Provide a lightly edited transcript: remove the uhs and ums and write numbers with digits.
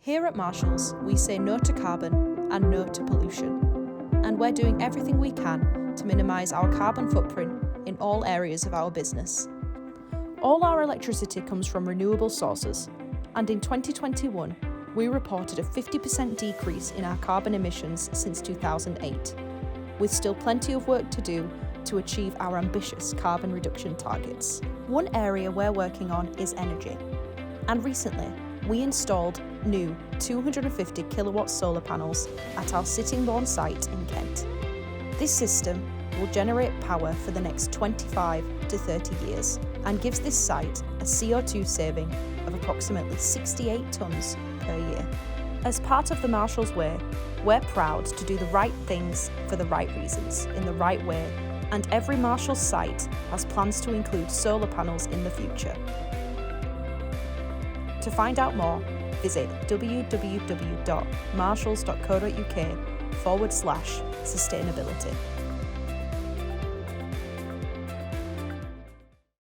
Here at Marshalls, we say no to carbon and no to pollution. And we're doing everything we can to minimise our carbon footprint in all areas of our business. All our electricity comes from renewable sources, and in 2021, we reported a 50% decrease in our carbon emissions since 2008, with still plenty of work to do to achieve our ambitious carbon reduction targets. One area we're working on is energy, and recently we installed new 250 kilowatt solar panels at our Sittingbourne site in Kent. This system will generate power for the next 25 to 30 years and gives this site a CO2 saving of approximately 68 tonnes per year. As part of the Marshalls Way, we're proud to do the right things for the right reasons, in the right way, and every Marshalls site has plans to include solar panels in the future. To find out more, visit www.marshalls.co.uk/sustainability.